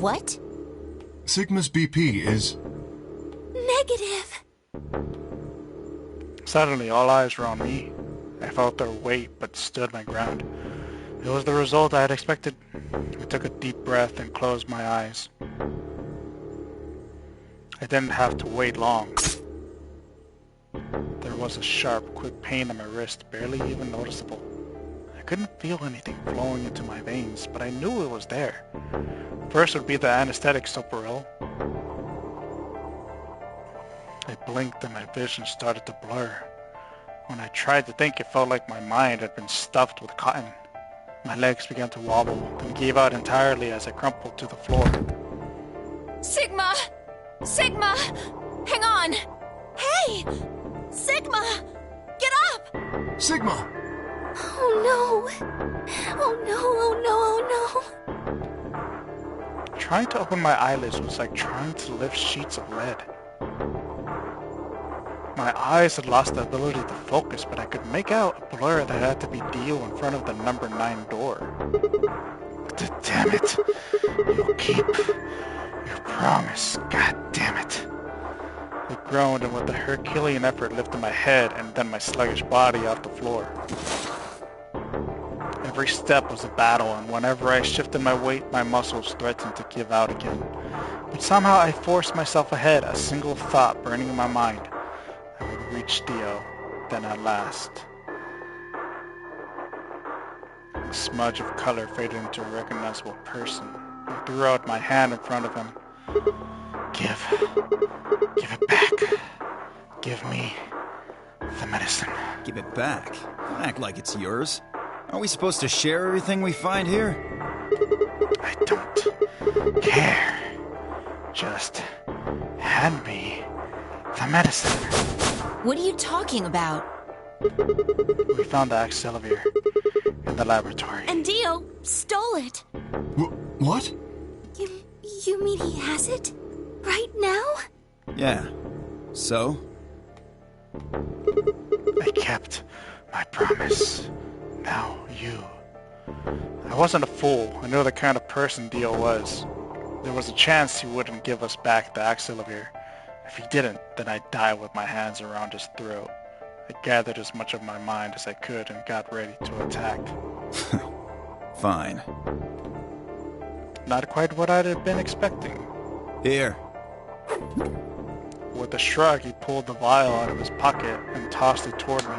What? Sigma's BP is... Negative. Suddenly, all eyes were on me. I felt their weight, but stood my ground. It was the result I had expected. I took a deep breath and closed my eyes. I didn't have to wait long. There was a sharp, quick pain on my wrist, barely even noticeable. I couldn't feel anything flowing into my veins, but I knew it was there. First would be the anesthetic Soporil. I blinked and my vision started to blur. When I tried to think, it felt like my mind had been stuffed with cotton. My legs began to wobble, then gave out entirely as I crumpled to the floor. Sigma! Sigma! Hang on! Hey! Sigma! Get up! Sigma! Oh no! Oh no, oh no, oh no! Trying to open my eyelids was like trying to lift sheets of lead. My eyes had lost the ability to focus, but I could make out a blur that had to be Dio in front of the number 9 door. Damn it! You'll keep your promise. God damn it! I groaned and with a Herculean effort lifted my head and then my sluggish body off the floor. Every step was a battle, and whenever I shifted my weight, my muscles threatened to give out again. But somehow I forced myself ahead, a single thought burning in my mind. I would reach Dio, then at last. A smudge of color faded into a recognizable person. I threw out my hand in front of him. Give it back. Give me the medicine. Give it back? Don't act like it's yours. Aren't we supposed to share everything we find here? I don't care. Just hand me the medicine. What are you talking about? We found the Axelavir in the laboratory. And Dio stole it. What? You mean he has it? Right now? Yeah. So? I kept my promise. Now you. I wasn't a fool. I knew the kind of person Dio was. There was a chance he wouldn't give us back the Axelavir. If he didn't, then I'd die with my hands around his throat. I gathered as much of my mind as I could and got ready to attack. Fine. Not quite what I'd have been expecting. Here. With a shrug, he pulled the vial out of his pocket and tossed it toward me.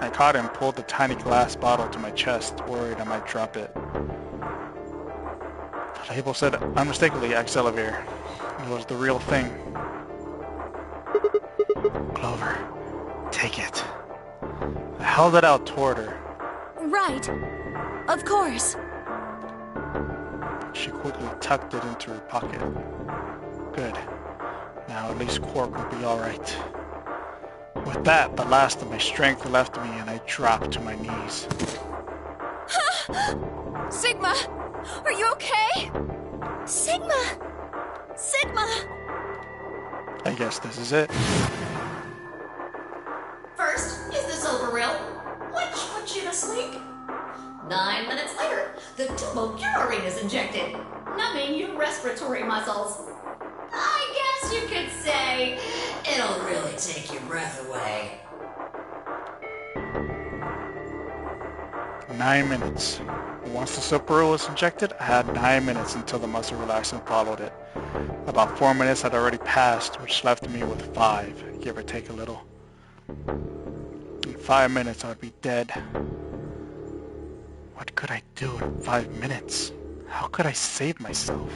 I caught it and pulled the tiny glass bottle to my chest, worried I might drop it. The label said unmistakably Axelavir. It was the real thing. Clover, take it. I held it out toward her. Right. Of course. She quickly tucked it into her pocket. Good. Now at least Quark will be alright. With that, the last of my strength left me and I dropped to my knees. Sigma! Are you okay? Sigma! Sigma! I guess this is it. First is the Soporil, which puts you to sleep. 9 minutes later, the turbocurin is injected, numbing your respiratory muscles. I guess you could say it'll really take your breath away. 9 minutes. Once the Soporil was injected, I had 9 minutes until the muscle relaxant followed it. About 4 minutes had already passed, which left me with 5, give or take a little. In 5 minutes, I would be dead. What could I do in 5 minutes? How could I save myself?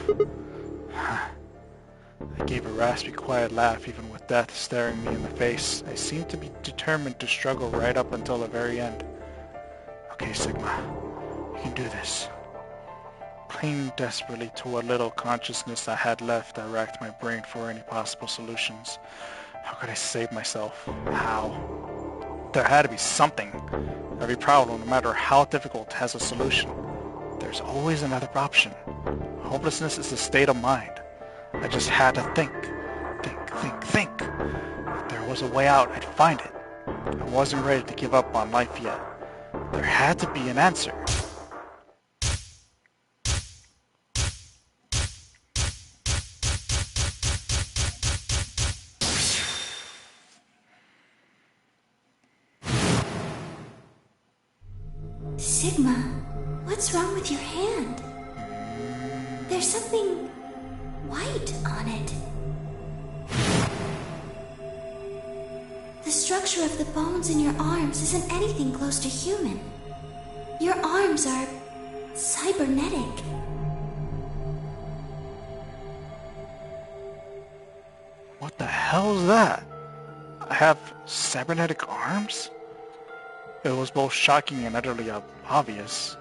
I gave a raspy, quiet laugh, even with death staring me in the face. I seemed to be determined to struggle right up until the very end. Okay, Sigma, you can do this. Clinging desperately to what little consciousness I had left, I racked my brain for any possible solutions. How could I save myself? How? There had to be something. Every problem, no matter how difficult, has a solution. There's always another option. Hopelessness is a state of mind. I just had to think. Think. If there was a way out, I'd find it. I wasn't ready to give up on life yet. There had to be an answer. Sigma, what's wrong with your hand? There's something white on it. The structure of the bones in your arms isn't anything close to human. Your arms are cybernetic. What the hell is that? I have cybernetic arms? It was both shocking and utterly obvious.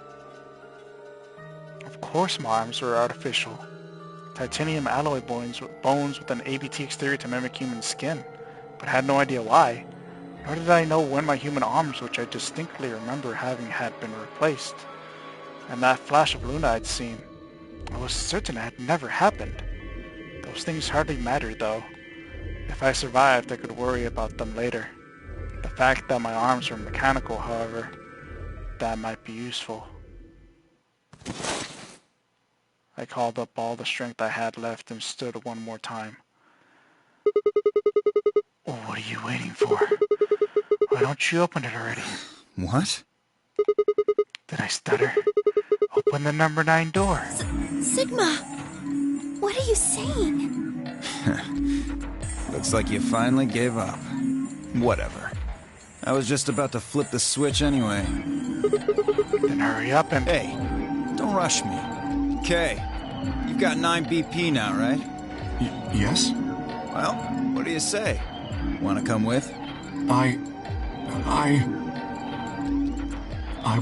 Of course my arms were artificial. Titanium alloy bones with an ABT exterior to mimic human skin, but I had no idea why. Nor did I know when my human arms, which I distinctly remember having, had been replaced. And that flash of Luna I'd seen, I was certain it had never happened. Those things hardly mattered though. If I survived, I could worry about them later. The fact that my arms were mechanical, however, that might be useful. I called up all the strength I had left and stood one more time. What are you waiting for? Why don't you open it already? What? Did I stutter? Open the number 9 door. Sigma, what are you saying? Looks like you finally gave up. Whatever. I was just about to flip the switch anyway. Then hurry up and... Hey, don't rush me. Okay, you've got 9 BP now, right? Yes? Well, what do you say? Want to come with? I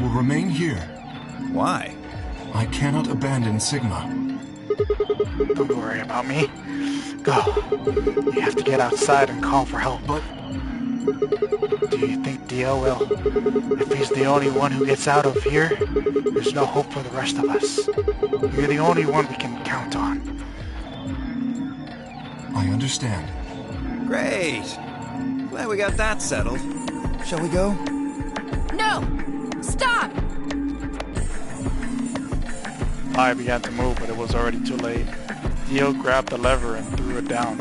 will remain here. Why? I cannot abandon Sigma. Don't worry about me. Go. You have to get outside and call for help. But Do you think Dio will? If he's the only one who gets out of here, there's no hope for the rest of us. You're the only one we can count on. I understand. Great. Glad we got that settled. Shall we go? No! Stop! I began to move, but it was already too late. Dio grabbed the lever and threw it down.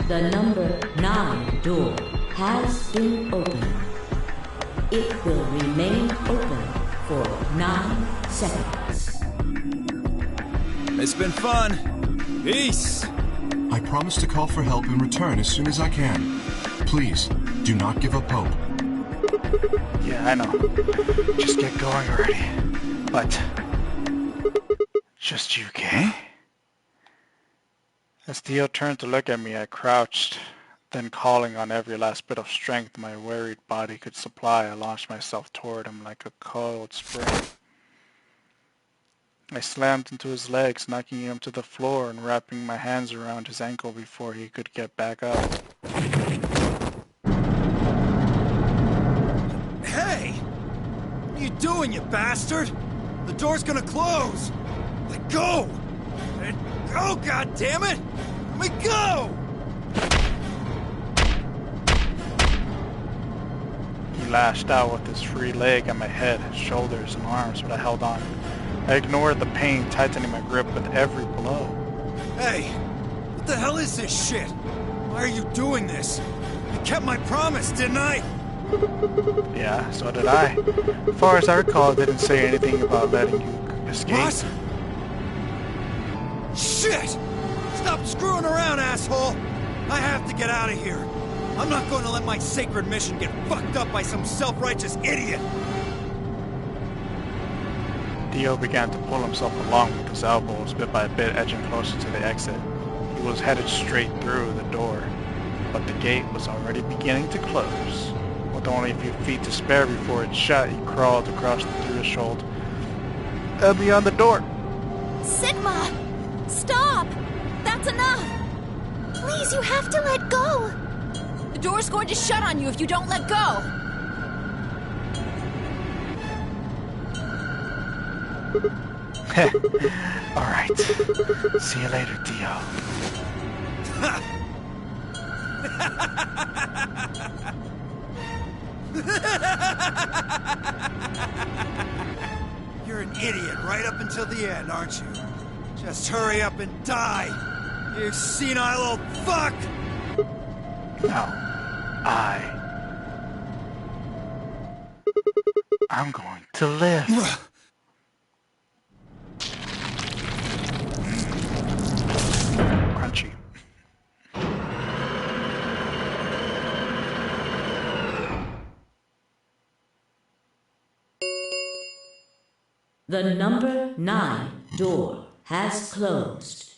The number 9 door has been opened. It will remain open for 9 seconds. It's been fun. Peace. I promise to call for help and return as soon as I can. Please, do not give up hope. Yeah, I know. Just get going already. But... just you, okay? As Dio turned to look at me, I crouched. Then, calling on every last bit of strength my wearied body could supply, I launched myself toward him like a coiled spring. I slammed into his legs, knocking him to the floor and wrapping my hands around his ankle before he could get back up. Hey! What are you doing, you bastard? The door's gonna close! Let go! Let go, goddammit! Let me go! He lashed out with his free leg at my head, shoulders, and arms, but I held on. I ignored the pain tightening my grip with every blow. Hey! What the hell is this shit? Why are you doing this? You kept my promise, didn't I? Yeah, so did I. As far as I recall, it didn't say anything about letting you escape. What? Shit! Stop screwing around, asshole! I have to get out of here. I'm not going to let my sacred mission get fucked up by some self-righteous idiot! Dio began to pull himself along with his elbows, bit by bit edging closer to the exit. He was headed straight through the door, but the gate was already beginning to close. With only a few feet to spare before it shut, he crawled across the threshold and beyond the door. Sigma! Stop! That's enough! Please, you have to let go! The door's going to shut on you if you don't let go! Alright. See you later, Dio. You're an idiot right up until the end, aren't you? Just hurry up and die, you senile old fuck! No. I'm going to live. Crunchy. The number 9 door has closed.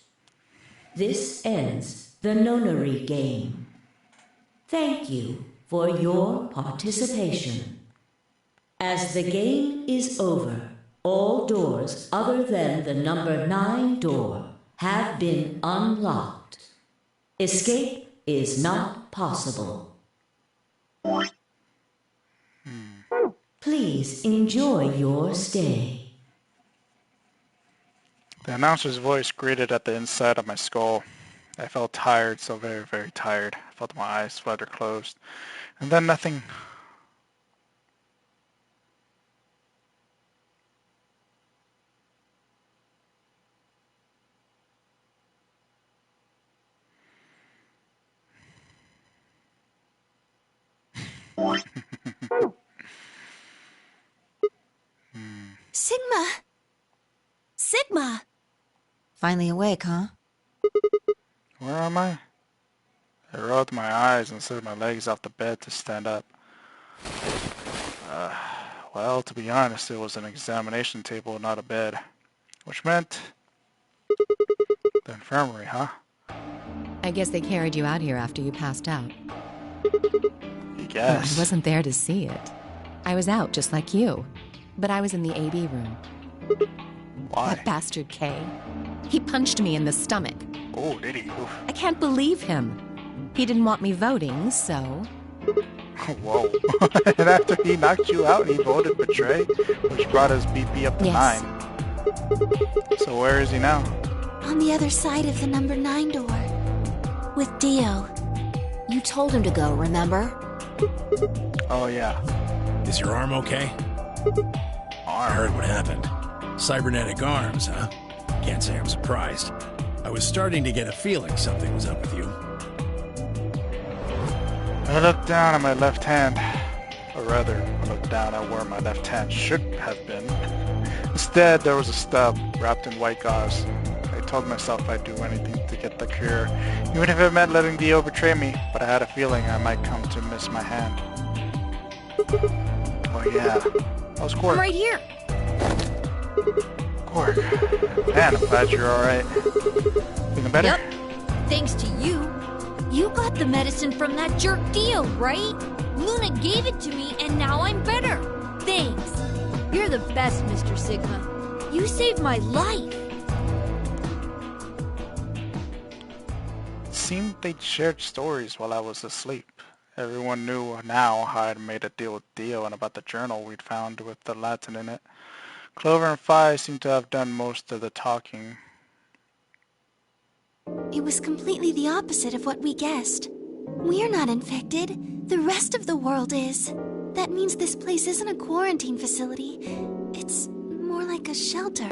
This ends the nonary game. Thank you for your participation. As the game is over, all doors other than the number 9 door have been unlocked. Escape is not possible. Please enjoy your stay. The announcer's voice grated at the inside of my skull. I felt tired, so very, very tired. I felt my eyes flutter closed. And then nothing. Sigma! Sigma! Finally awake, huh? Where am I? I rolled my eyes and slid my legs off the bed to stand up. Well, to be honest, it was an examination table, not a bed. Which meant... the infirmary, huh? I guess they carried you out here after you passed out. I guess. I wasn't there to see it. I was out just like you. But I was in the AB room. Why? That bastard Kay. He punched me in the stomach. Oh, did he? Oof. I can't believe him. He didn't want me voting, so... Whoa. And after he knocked you out, he voted betray, which brought his BP up to Yes. 9. So where is he now? On the other side of the number 9 door. With Dio. You told him to go, remember? Oh, yeah. Is your arm okay? I heard what happened. Cybernetic arms, huh? Can't say I'm surprised. I was starting to get a feeling something was up with you. I looked down at my left hand. Or rather, I looked down at where my left hand should have been. Instead, there was a stub wrapped in white gauze. I told myself I'd do anything to get the cure, even if it meant letting Dio betray me, but I had a feeling I might come to miss my hand. Oh yeah, that was Quark. I'm right here. Quark. Man, I'm glad you're alright. Feeling better? Yep. Thanks to you. You got the medicine from that jerk Dio, right? Luna gave it to me and now I'm better. Thanks. You're the best, Mr. Sigma. You saved my life. It seemed they'd shared stories while I was asleep. Everyone knew now how I'd made a deal with Dio and about the journal we'd found with the Latin in it. Clover and Phi seemed to have done most of the talking. It was completely the opposite of what we guessed. We're not infected. The rest of the world is. That means this place isn't a quarantine facility. It's more like a shelter.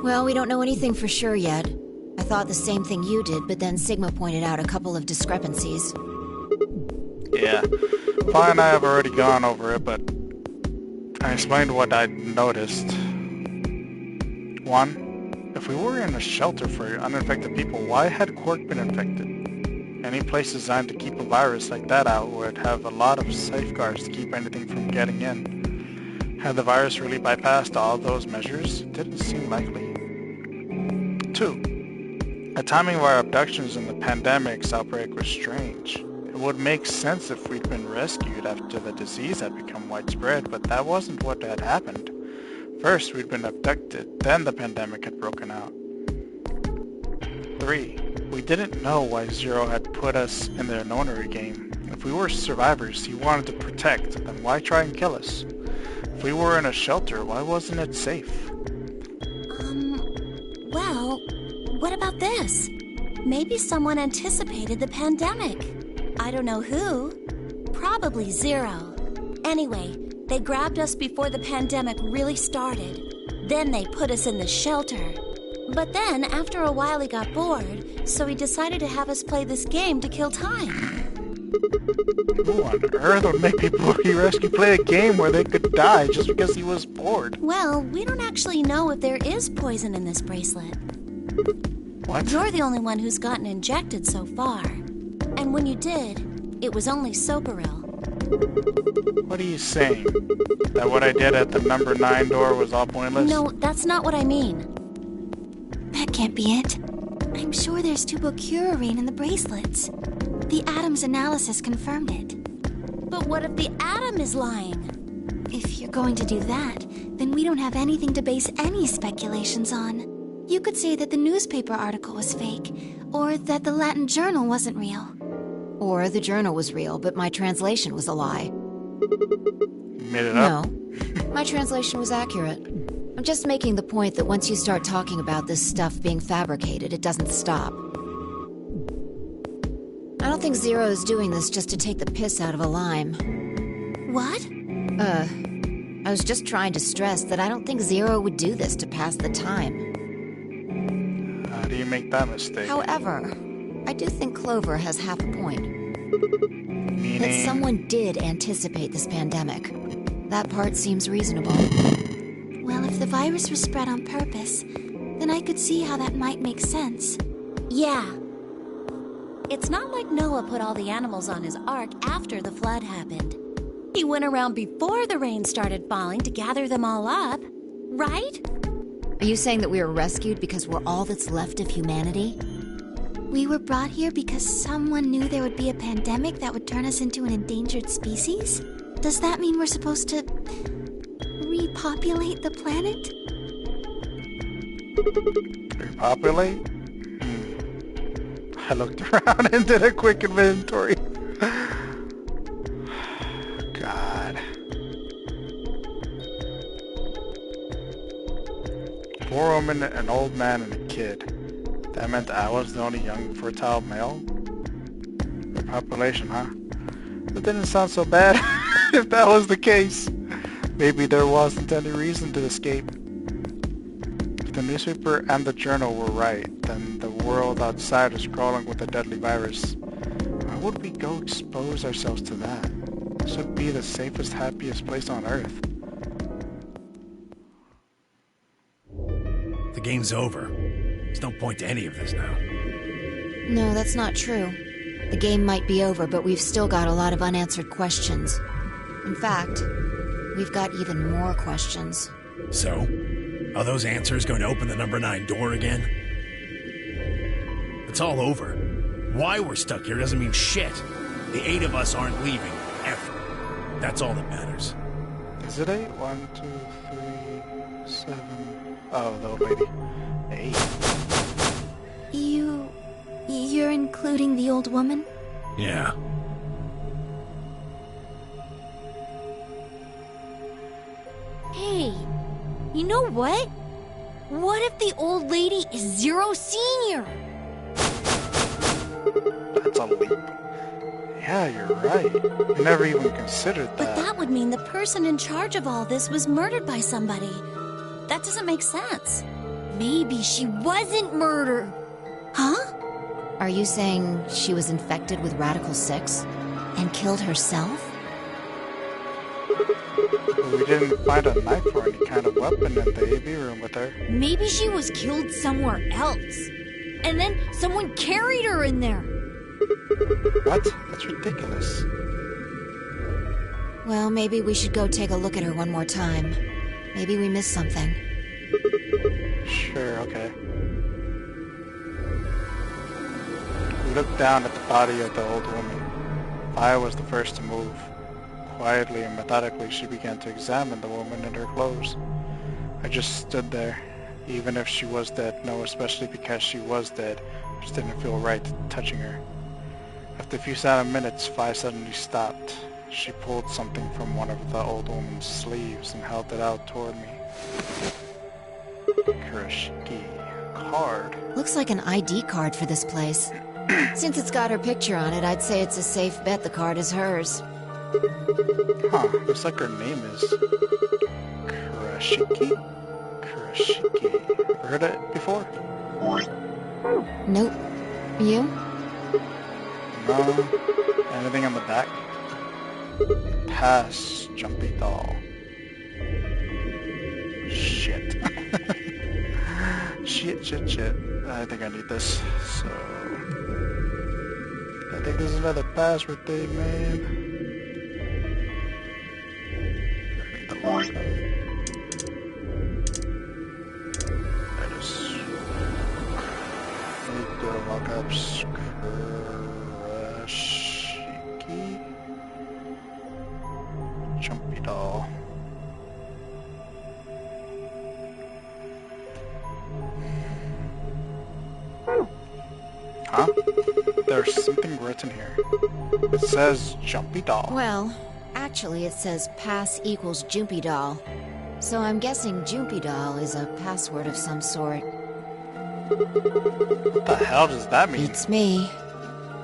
Well, we don't know anything for sure yet. I thought the same thing you did, but then Sigma pointed out a couple of discrepancies. Yeah, Phi and I have already gone over it, but I explained what I'd noticed. 1. If we were in a shelter for uninfected people, why had Quark been infected? Any place designed to keep a virus like that out would have a lot of safeguards to keep anything from getting in. Had the virus really bypassed all those measures? It didn't seem likely. 2. The timing of our abductions in the pandemic's outbreak was strange. It would make sense if we'd been rescued after the disease had become widespread, but that wasn't what had happened. First, we'd been abducted, then the pandemic had broken out. 3. We didn't know why Zero had put us in their nonary game. If we were survivors he wanted to protect, then why try and kill us? If we were in a shelter, why wasn't it safe? Well, what about this? Maybe someone anticipated the pandemic. I don't know who. Probably Zero. Anyway, they grabbed us before the pandemic really started. Then they put us in the shelter. But then, after a while, he got bored, so he decided to have us play this game to kill time. Who on earth would make people he rescued play a game where they could die just because he was bored? Well, we don't actually know if there is poison in this bracelet. What? You're the only one who's gotten injected so far. And when you did, it was only Soparil. What are you saying? That what I did at the number 9 door was all pointless? No, that's not what I mean. That can't be it. I'm sure there's tubocurarine in the bracelets. The Atom's analysis confirmed it. But what if the Atom is lying? If you're going to do that, then we don't have anything to base any speculations on. You could say that the newspaper article was fake, or that the Latin journal wasn't real. Or the journal was real, but my translation was a lie. Made it up? No, my translation was accurate. I'm just making the point that once you start talking about this stuff being fabricated, it doesn't stop. I don't think Zero is doing this just to take the piss out of a lime. What? I was just trying to stress that I don't think Zero would do this to pass the time. How do you make that mistake? However, I do think Clover has half a point. Meaning? That someone did anticipate this pandemic. That part seems reasonable. Well, if the virus was spread on purpose, then I could see how that might make sense. Yeah. It's not like Noah put all the animals on his ark after the flood happened. He went around before the rain started falling to gather them all up, right? Are you saying that we were rescued because we're all that's left of humanity? We were brought here because someone knew there would be a pandemic that would turn us into an endangered species? Does that mean we're supposed to repopulate the planet? Repopulate? I looked around and did a quick inventory. God. 4 women, an old man, and a kid. That meant I was the only young fertile male? Repopulation, huh? That didn't sound so bad if that was the case. Maybe there wasn't any reason to escape. If the newspaper and the journal were right, then the world outside is crawling with a deadly virus. Why would we go expose ourselves to that? This would be the safest, happiest place on Earth. The game's over. There's no point to any of this now. No, that's not true. The game might be over, but we've still got a lot of unanswered questions. In fact, we've got even more questions. So, are those answers going to open the number 9 door again? It's all over. Why we're stuck here doesn't mean shit. The 8 of us aren't leaving, ever. That's all that matters. Is it 8? 1, 2, 3, 7... Oh, the old lady. 8. You're including the old woman? Yeah. Hey, you know what? What if the old lady is Zero Senior? That's a leap. Yeah, you're right. I never even considered that. But that would mean the person in charge of all this was murdered by somebody. That doesn't make sense. Maybe she wasn't murdered. Huh? Are you saying she was infected with Radical 6 and killed herself? We didn't find a knife or any kind of weapon in the AV room with her. Maybe she was killed somewhere else. And then someone carried her in there. What? That's ridiculous. Well, maybe we should go take a look at her one more time. Maybe we missed something. Sure, okay. We looked down at the body of the old woman. I was the first to move. Quietly and methodically, she began to examine the woman and her clothes. I just stood there. Even if she was dead, no, especially because she was dead, it just didn't feel right touching her. After a few silent minutes, Vi suddenly stopped. She pulled something from one of the old woman's sleeves and held it out toward me. Kurashiki card. Looks like an ID card for this place. Since it's got her picture on it, I'd say it's a safe bet the card is hers. Huh, looks like her name is Kurashiki? Kurashiki. Ever heard it before? Nope. You? No. Anything on the back? Pass, jumpy doll. Shit. Shit. I think I need this, so... I think this is another password thing, man. I need the lock. That is... Need the lockups. Kurashiki. Jumpy doll. Huh? There's something written here. It says Jumpy Doll. Well, actually it says pass equals Jumpy Doll. So I'm guessing Jumpy Doll is a password of some sort. What the hell does that mean? Beats me.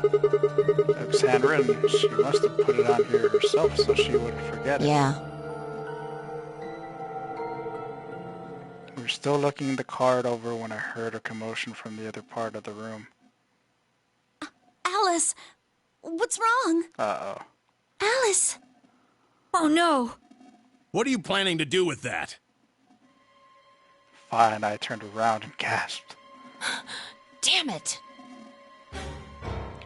It was handwritten. She must have put it on here herself so she wouldn't forget it. Yeah. We were still looking the card over when I heard a commotion from the other part of the room. Alice, what's wrong? Uh-oh. Alice! Oh no! What are you planning to do with that? Fi and I turned around and gasped. Damn it!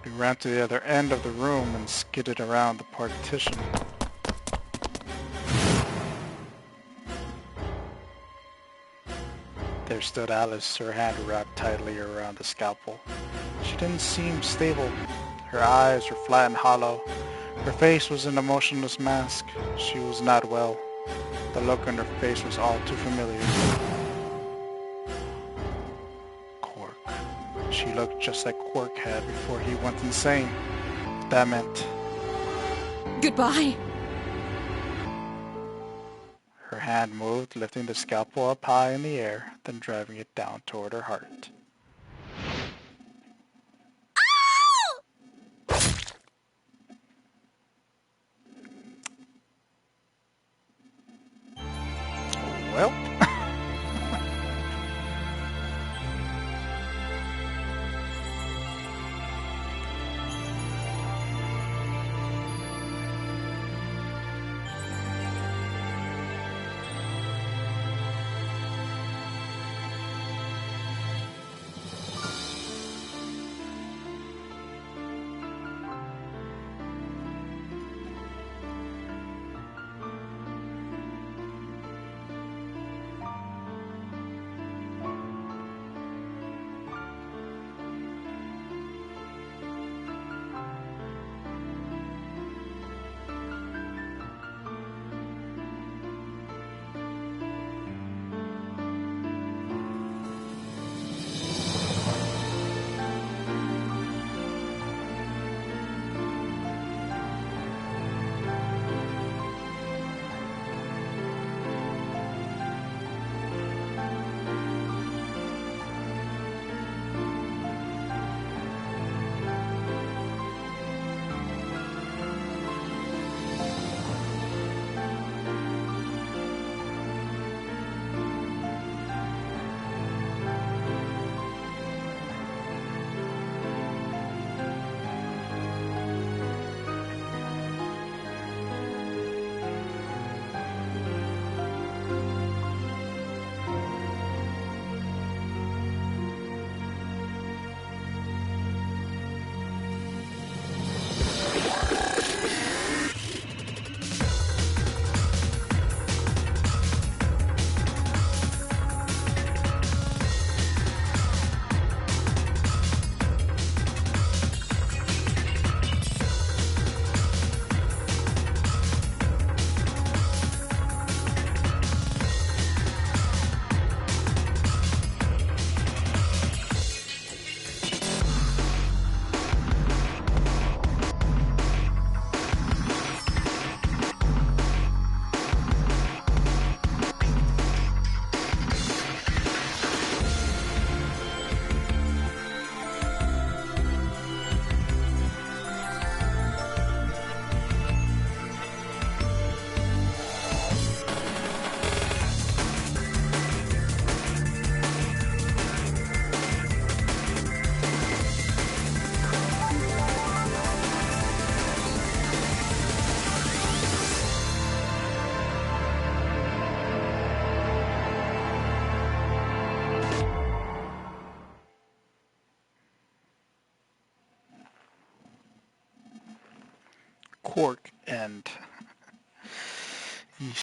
We ran to the other end of the room and skidded around the partition. There stood Alice, her hand wrapped tightly around the scalpel. She didn't seem stable. Her eyes were flat and hollow. Her face was an emotionless mask. She was not well. The look on her face was all too familiar. Quark. She looked just like Quark had before he went insane. That meant... Goodbye! Her hand moved, lifting the scalpel up high in the air, then driving it down toward her heart. Well... Quark and